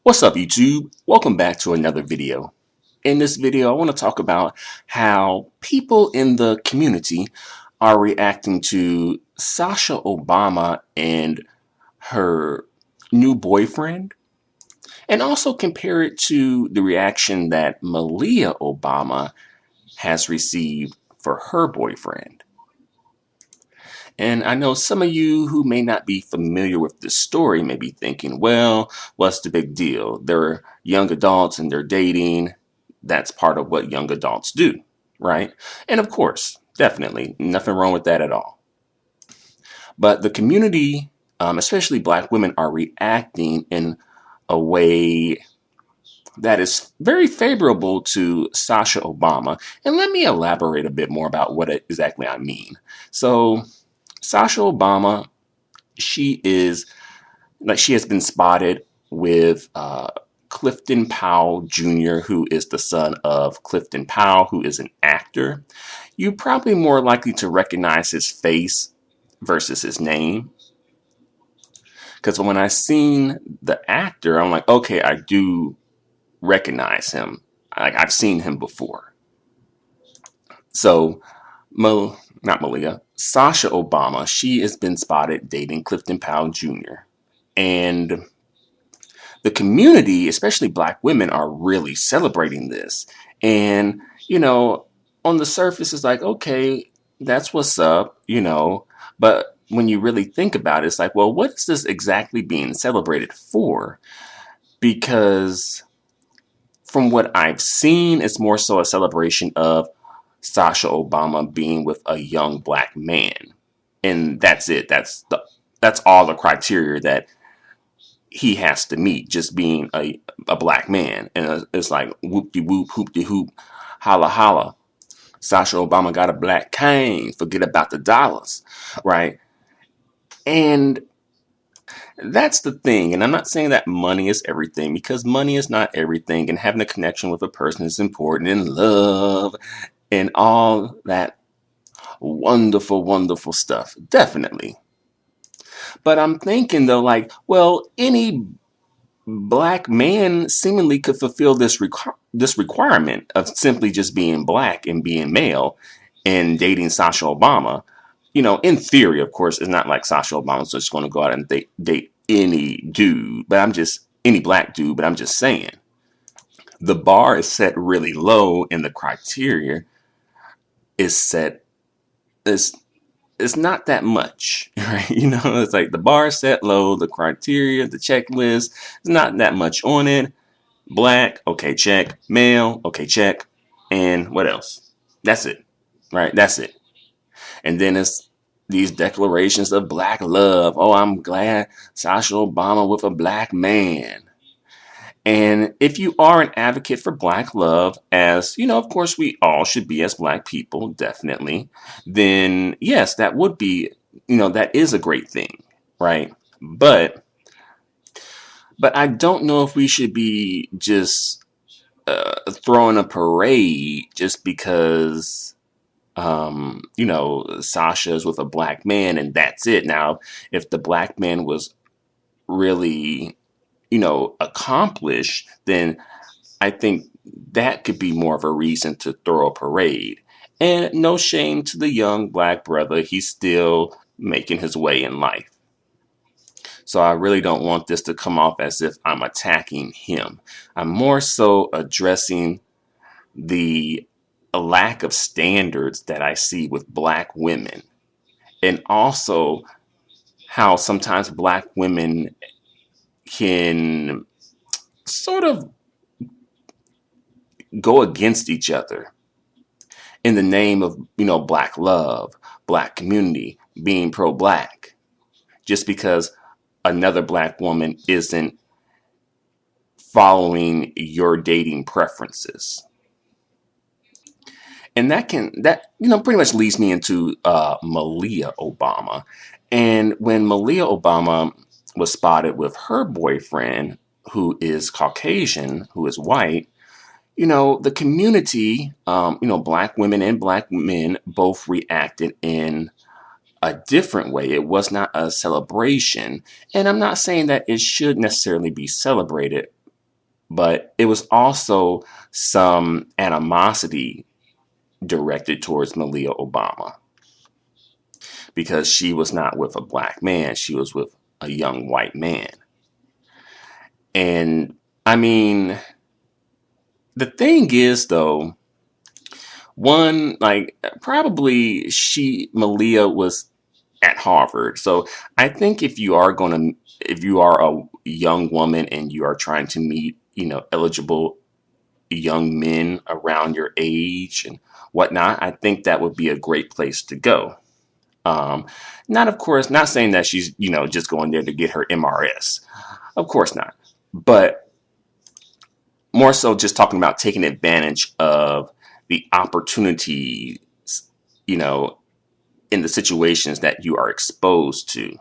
What's up, YouTube? Welcome back to another video. In this video, I want to talk about how people in the community are reacting to Sasha Obama and her new boyfriend, and also compare it to the reaction that Malia Obama has received for her boyfriend. And I know some of you who may not be familiar with this story may be thinking, well, what's the big deal? They're young adults and they're dating. That's part of what young adults do, right? And of course, definitely, nothing wrong with that at all. But the community, especially Black women, are reacting in a way that is very favorable to Sasha Obama. And let me elaborate a bit more about what exactly I mean. So, Sasha Obama, she has been spotted with Clifton Powell Jr., who is the son of Clifton Powell, who is an actor. You're probably more likely to recognize his face versus his name. Because when I seen the actor, I'm like, okay, I do recognize him. I've seen him before. So, not Malia, Sasha Obama, she has been spotted dating Clifton Powell Jr. And the community, especially Black women, are really celebrating this. And, on the surface, it's like, okay, that's what's up, But when you really think about it, it's like, well, what is this exactly being celebrated for? Because from what I've seen, it's more so a celebration of Sasha Obama being with a young Black man. And that's it. That's all the criteria that he has to meet, just being a Black man. And it's like whoop-de-whoop, hoop-de-hoop, holla holla. Sasha Obama got a black cane. Forget about the dollars, right? And that's the thing. And I'm not saying that money is everything, because money is not everything. And having a connection with a person is important, and love and all that wonderful, wonderful stuff. Definitely. But I'm thinking though, like, well, any Black man seemingly could fulfill this requirement of simply just being Black and being male and dating Sasha Obama. In theory, of course, it's not like Sasha Obama's just going to go out and date any dude, but any Black dude. But I'm just saying, the bar is set really low, and the criteria is set it's not that much, right? It's like the bar is set low, the criteria, the checklist, is not that much on it. Black, okay, check. Male, okay, check. And what else? That's it, right? That's it. And then it's these declarations of Black love. Oh, I'm glad Sasha Obama with a Black man. And if you are an advocate for Black love, as, of course we all should be as Black people, definitely, then yes, that would be, that is a great thing, right? But I don't know if we should be just throwing a parade just because, Sasha's with a Black man and that's it. Now, if the Black man was really accomplish, then I think that could be more of a reason to throw a parade. And no shame to the young Black brother. He's still making his way in life. So I really don't want this to come off as if I'm attacking him. I'm more so addressing the lack of standards that I see with Black women. And also how sometimes Black women can sort of go against each other in the name of, Black love, Black community, being pro-Black, just because another Black woman isn't following your dating preferences. And that pretty much leads me into Malia Obama. And when Malia Obama was spotted with her boyfriend, who is Caucasian, who is white, the community, Black women and Black men both reacted in a different way. It was not a celebration. And I'm not saying that it should necessarily be celebrated, but it was also some animosity directed towards Malia Obama because she was not with a black man. She was with a young white man. And I mean, the thing is, though, one, like, probably Malia was at Harvard. So I think if you are a young woman and you are trying to meet, eligible young men around your age and whatnot, I think that would be a great place to go. Um, Not, of course, not saying that she's, just going there to get her MRS. Of course not. But more so just talking about taking advantage of the opportunities, you know, in the situations that you are exposed to.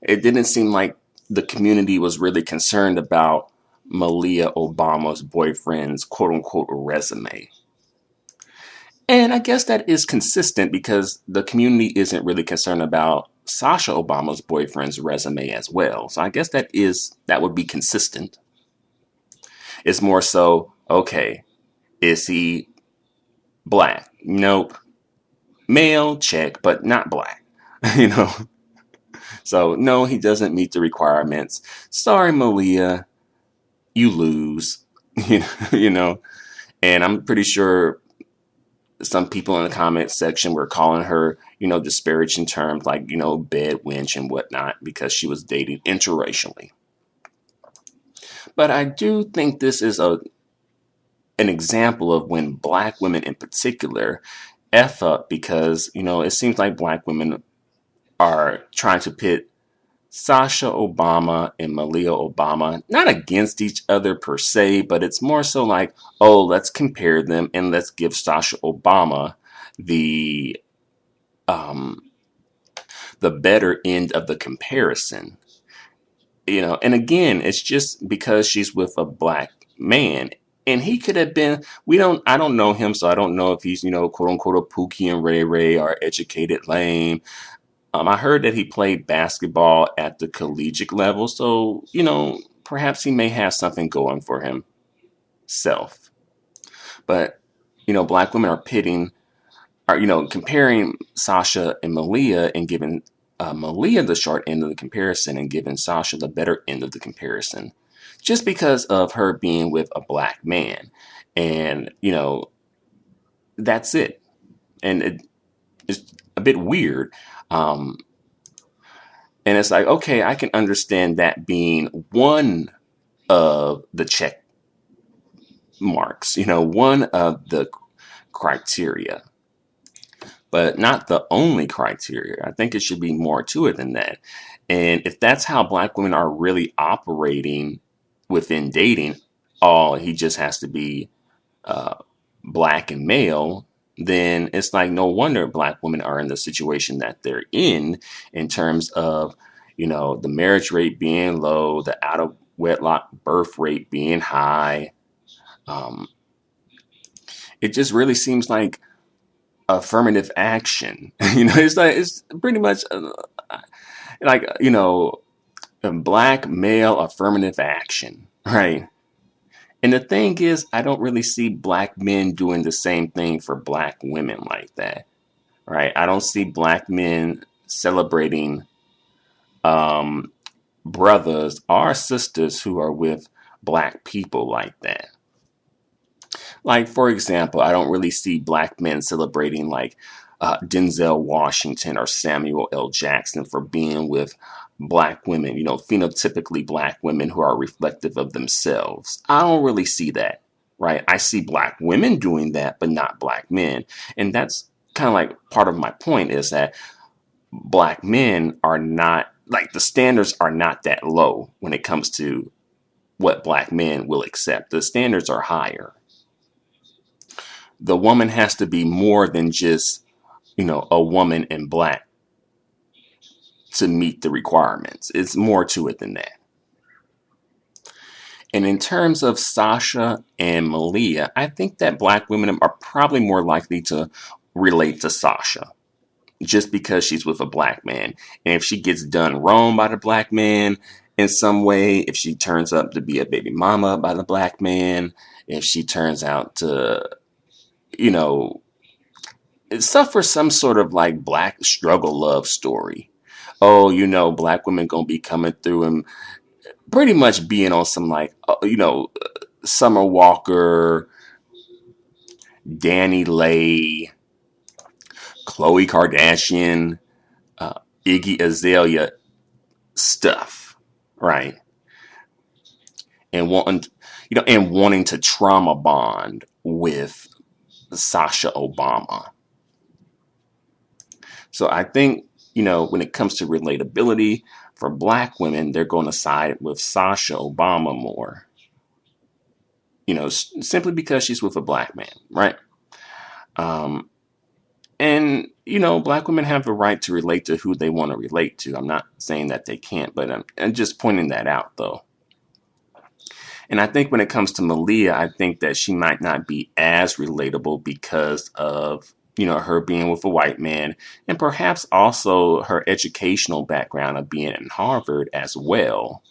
It didn't seem like the community was really concerned about Malia Obama's boyfriend's quote unquote resume. And I guess that is consistent because the community isn't really concerned about Sasha Obama's boyfriend's resume as well. So I guess that would be consistent. It's more so, okay, is he black? Nope. Male, check, but not black. you know. So no, he doesn't meet the requirements. Sorry, Malia, you lose. you know. And I'm pretty sure some people in the comment section were calling her, disparaging terms like, bed wench and whatnot because she was dating interracially. But I do think this is an example of when black women in particular F up because, it seems like black women are trying to pit Sasha Obama and Malia Obama, not against each other per se, but it's more so like, oh, let's compare them and let's give Sasha Obama the the better end of the comparison. And again, it's just because she's with a black man. And he could have been, I don't know him, so I don't know if he's, quote unquote, a Pookie and Ray Ray or educated lame. I heard that he played basketball at the collegiate level, so, perhaps he may have something going for himself. But, black women comparing Sasha and Malia and giving Malia the short end of the comparison and giving Sasha the better end of the comparison, just because of her being with a black man. And, that's it. And it's a bit weird. And it's like, okay, I can understand that being one of the check marks, one of the criteria, but not the only criteria. I think it should be more to it than that. And if that's how black women are really operating within dating, he just has to be black and male, then it's like no wonder black women are in the situation that they're in terms of, the marriage rate being low, the out of wedlock birth rate being high. It just really seems like affirmative action. It's pretty much like, a black male affirmative action, right? And the thing is, I don't really see black men doing the same thing for black women like that, right? I don't see black men celebrating brothers or sisters who are with black people like that. Like, for example, I don't really see black men celebrating like Denzel Washington or Samuel L. Jackson for being with black women, phenotypically black women who are reflective of themselves. I don't really see that, right? I see black women doing that, but not black men. And that's kind of like part of my point is that black men are not, like, the standards are not that low when it comes to what black men will accept. The standards are higher. The woman has to be more than just, a woman in black to meet the requirements. It's more to it than that. And in terms of Sasha and Malia, I think that black women are probably more likely to relate to Sasha just because she's with a black man. And if she gets done wrong by the black man in some way, if she turns up to be a baby mama by the black man, if she turns out to, you know, suffer some sort of like black struggle love story. Oh, black women gonna be coming through and pretty much being on some like, Summer Walker, Danny Lay, Khloe Kardashian, Iggy Azalea stuff, right? And wanting to trauma bond with Sasha Obama. So I think, when it comes to relatability for black women, they're going to side with Sasha Obama more, simply because she's with a black man, right? Um, and, black women have the right to relate to who they want to relate to. I'm not saying that they can't, but I'm just pointing that out, though. And I think when it comes to Malia, I think that she might not be as relatable because of, her being with a white man and perhaps also her educational background of being in Harvard as well.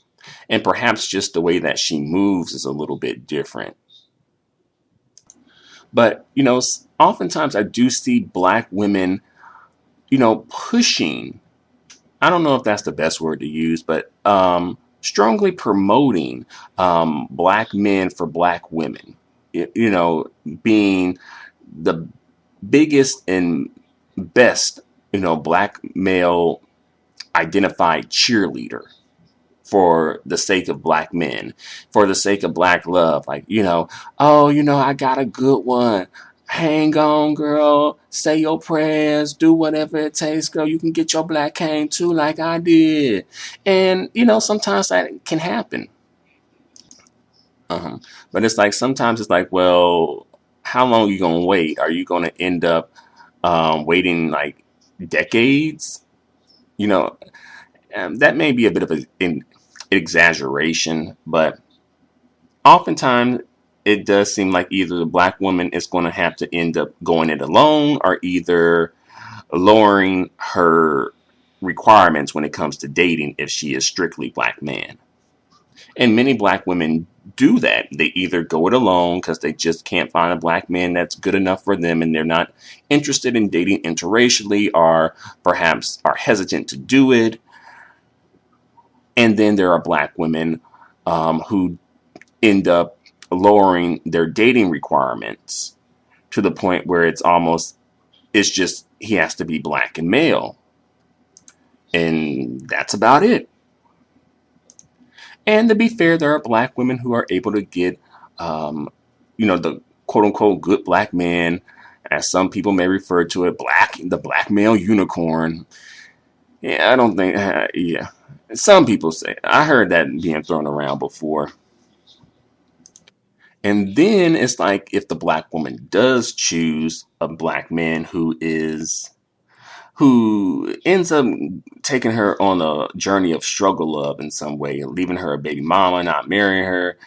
And perhaps just the way that she moves is a little bit different. But, oftentimes I do see black women, pushing, I don't know if that's the best word to use, but strongly promoting black men for black women. Being the biggest and best, black male identified cheerleader for the sake of black men, for the sake of black love. Like, oh, I got a good one. Hang on, girl. Say your prayers. Do whatever it takes, girl. You can get your black cane too, like I did. And, sometimes that can happen. But it's like, sometimes it's like, well, how long are you going to wait? Are you going to end up waiting like decades? You know, that may be a bit of an exaggeration, but oftentimes it does seem like either the black woman is going to have to end up going it alone or either lowering her requirements when it comes to dating if she is strictly black man. And many black women do that. They either go it alone because they just can't find a black man that's good enough for them and they're not interested in dating interracially or perhaps are hesitant to do it. And then there are black women who end up lowering their dating requirements to the point where it's just he has to be black and male. And that's about it. And to be fair, there are black women who are able to get, the quote unquote good black man, as some people may refer to it, the black male unicorn. Yeah, I don't think, yeah. Some people say, I heard that being thrown around before. And then it's like if the black woman does choose a black man who ends up taking her on a journey of struggle love in some way, leaving her a baby mama, not marrying her,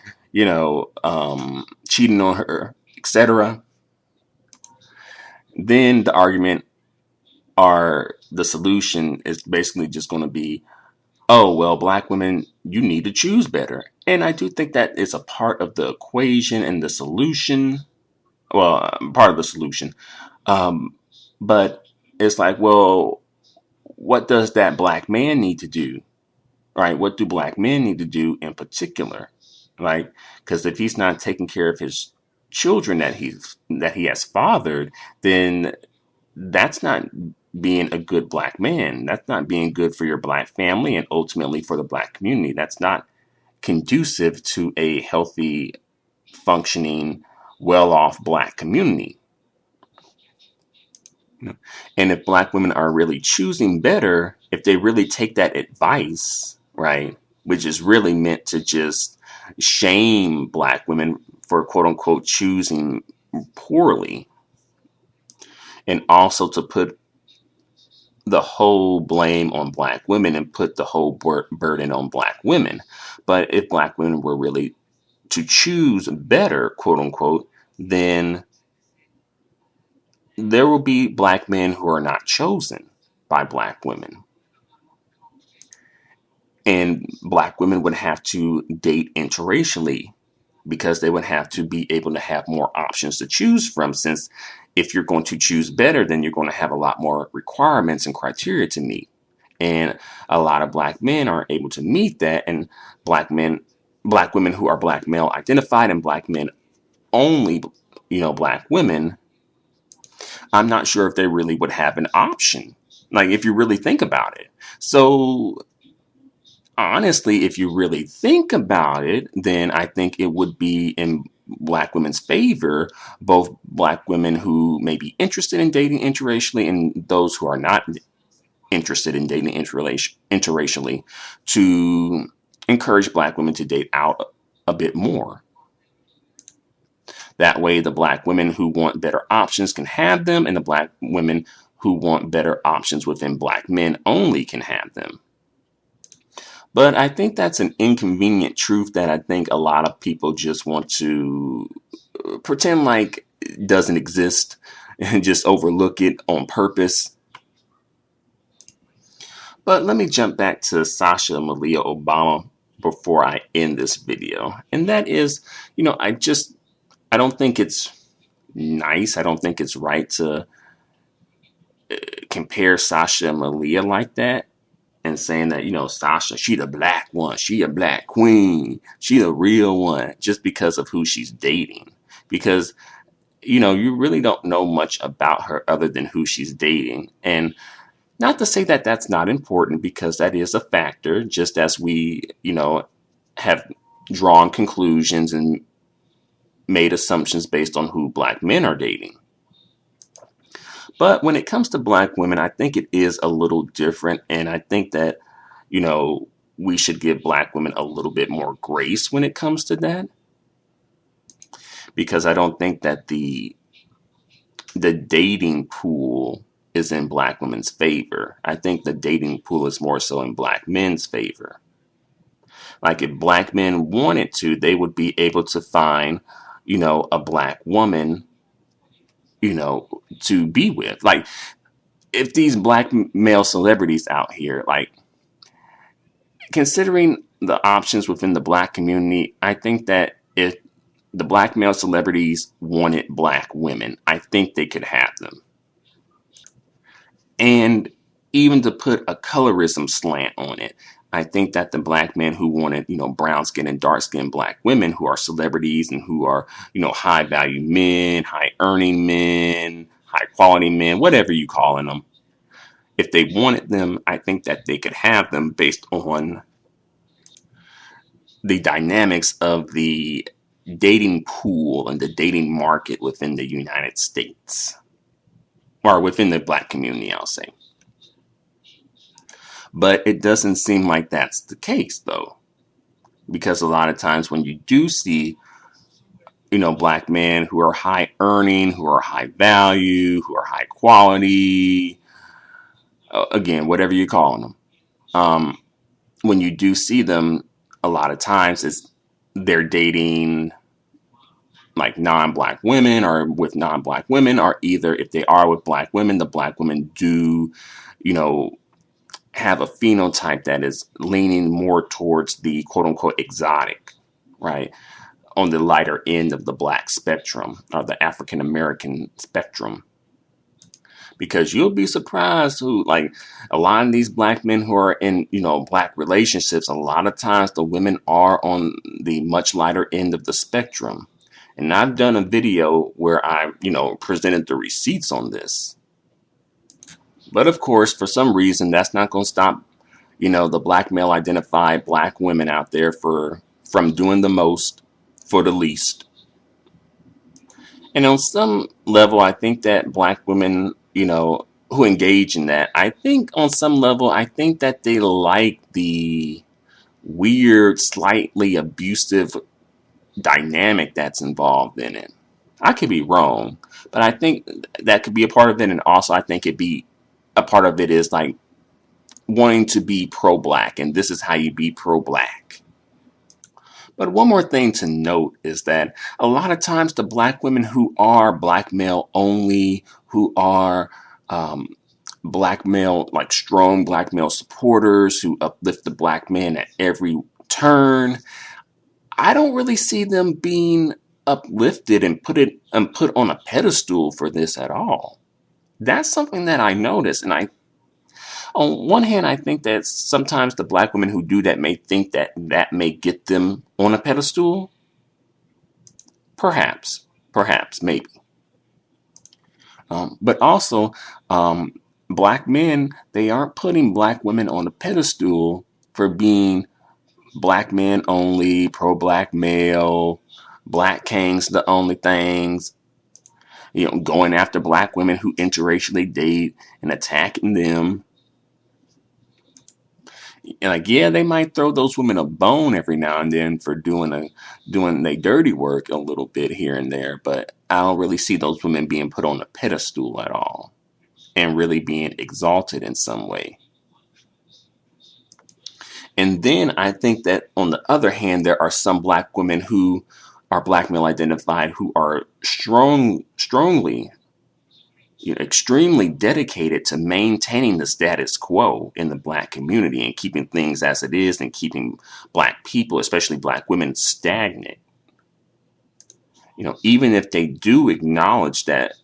cheating on her, etc. Then the argument or the solution is basically just going to be, oh, well, black women, you need to choose better. And I do think that is a part of the equation and the solution. Well, part of the solution. But it's like, well, what does that black man need to do? Right? What do black men need to do in particular? Right? Because if he's not taking care of his children that he has fathered, then that's not being a good black man. That's not being good for your black family and ultimately for the black community. That's not conducive to a healthy, functioning, well-off black community. And if black women are really choosing better, if they really take that advice, right, which is really meant to just shame black women for quote unquote choosing poorly, and also to put the whole blame on black women and put the whole burden on black women. But if black women were really to choose better, quote unquote, then there will be black men who are not chosen by black women. And black women would have to date interracially because they would have to be able to have more options to choose from. Since if you're going to choose better, then you're going to have a lot more requirements and criteria to meet. And a lot of black men aren't able to meet that. And black women who are black male identified and black men only, black women, I'm not sure if they really would have an option. Like, if you really think about it. So, honestly, if you really think about it, then I think it would be in black women's favor, both black women who may be interested in dating interracially and those who are not interested in dating interracially, to encourage black women to date out a bit more. That way, the black women who want better options can have them, and the black women who want better options within black men only can have them. But I think that's an inconvenient truth that I think a lot of people just want to pretend like it doesn't exist and just overlook it on purpose. But let me jump back to Sasha Malia Obama before I end this video. And that is, I don't think it's nice. I don't think it's right to compare Sasha and Malia like that and saying that, Sasha, she the black one, she a black queen, she the real one, just because of who she's dating. Because, you really don't know much about her other than who she's dating. And not to say that that's not important, because that is a factor, just as we, have drawn conclusions and made assumptions based on who black men are dating. But when it comes to black women, I think it is a little different. And I think that, we should give black women a little bit more grace when it comes to that. Because I don't think that the dating pool is in black women's favor. I think the dating pool is more so in black men's favor. Like, if black men wanted to, they would be able to find, a black woman, to be with. Like, if these black male celebrities out here, like, considering the options within the black community, I think that if the black male celebrities wanted black women, I think they could have them. And even to put a colorism slant on it, I think that the black men who wanted, brown skin and dark skinned black women who are celebrities and who are, high value men, high earning men, high quality men, whatever you calling them, if they wanted them, I think that they could have them based on the dynamics of the dating pool and the dating market within the United States, or within the black community, I'll say. But it doesn't seem like that's the case, though, because a lot of times when you do see, black men who are high earning, who are high value, who are high quality, again, whatever you're calling them, when you do see them, a lot of times they're dating like non-black women or with non-black women, or either if they are with black women, the black women do, have a phenotype that is leaning more towards the quote unquote exotic, right? On the lighter end of the black spectrum, or the African American spectrum. Because you'll be surprised who, like, a lot of these black men who are in, black relationships, a lot of times the women are on the much lighter end of the spectrum. And I've done a video where I, presented the receipts on this. But of course, for some reason, that's not going to stop, the black male identified black women out there from doing the most for the least. And on some level, I think that black women, who engage in that, I think on some level, I think that they like the weird, slightly abusive dynamic that's involved in it. I could be wrong, but I think that could be a part of it. And also, I think a part of it is like wanting to be pro-black, and this is how you be pro-black. But one more thing to note is that a lot of times the black women who are black male only, who are black male, like strong black male supporters who uplift the black man at every turn. I don't really see them being uplifted and put on a pedestal for this at all. That's something that I notice, and on one hand, I think that sometimes the black women who do that may think that that may get them on a pedestal. Perhaps, maybe. But also, black men, they aren't putting black women on a pedestal for being black men only, pro-black male, black kings the only things, going after black women who interracially date and attacking them. And like, yeah, they might throw those women a bone every now and then for doing their dirty work a little bit here and there, but I don't really see those women being put on a pedestal at all and really being exalted in some way. And then I think that on the other hand, there are some black women who are black male identified who are strongly, extremely dedicated to maintaining the status quo in the black community and keeping things as it is and keeping black people, especially black women, stagnant. Even if they do acknowledge that,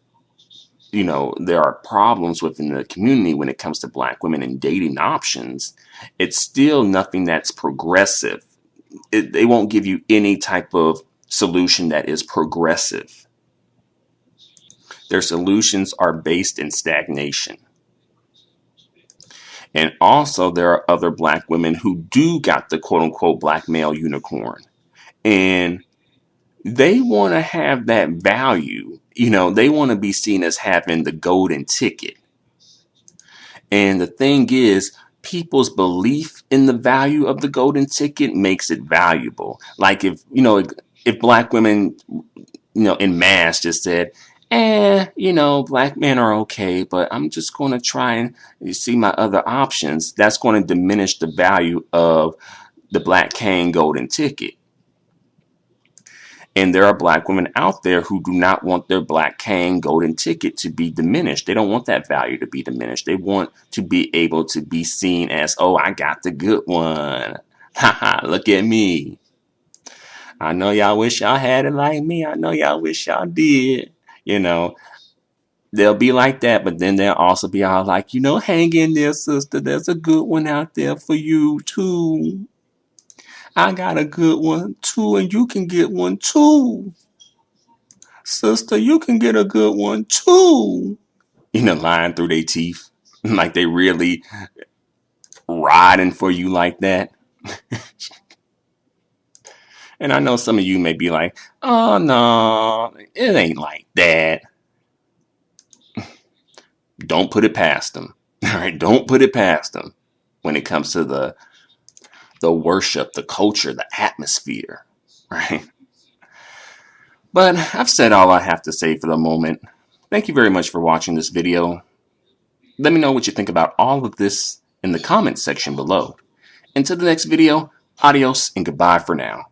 there are problems within the community when it comes to black women and dating options, it's still nothing that's progressive. They won't give you any type of solution that is progressive. Their solutions are based in stagnation. And also there are other black women who do got the quote unquote black male unicorn. And they want to have that value. They want to be seen as having the golden ticket. And the thing is, people's belief in the value of the golden ticket makes it valuable. Like if black women, in mass just said, black men are okay, but I'm just going to try and see my other options. That's going to diminish the value of the black cane golden ticket. And there are black women out there who do not want their black cane golden ticket to be diminished. They don't want that value to be diminished. They want to be able to be seen as, oh, I got the good one. Haha, look at me. I know y'all wish y'all had it like me. I know y'all wish y'all did. They'll be like that, but then they'll also be all like, hang in there, sister. There's a good one out there for you, too. I got a good one, too, and you can get one, too. Sister, you can get a good one, too. Lying through their teeth. Like they really riding for you like that. And I know some of you may be like, oh, no, it ain't like that. Don't put it past them. All right, don't put it past them when it comes to the worship, the culture, the atmosphere, right? But I've said all I have to say for the moment. Thank you very much for watching this video. Let me know what you think about all of this in the comments section below. Until the next video, adios and goodbye for now.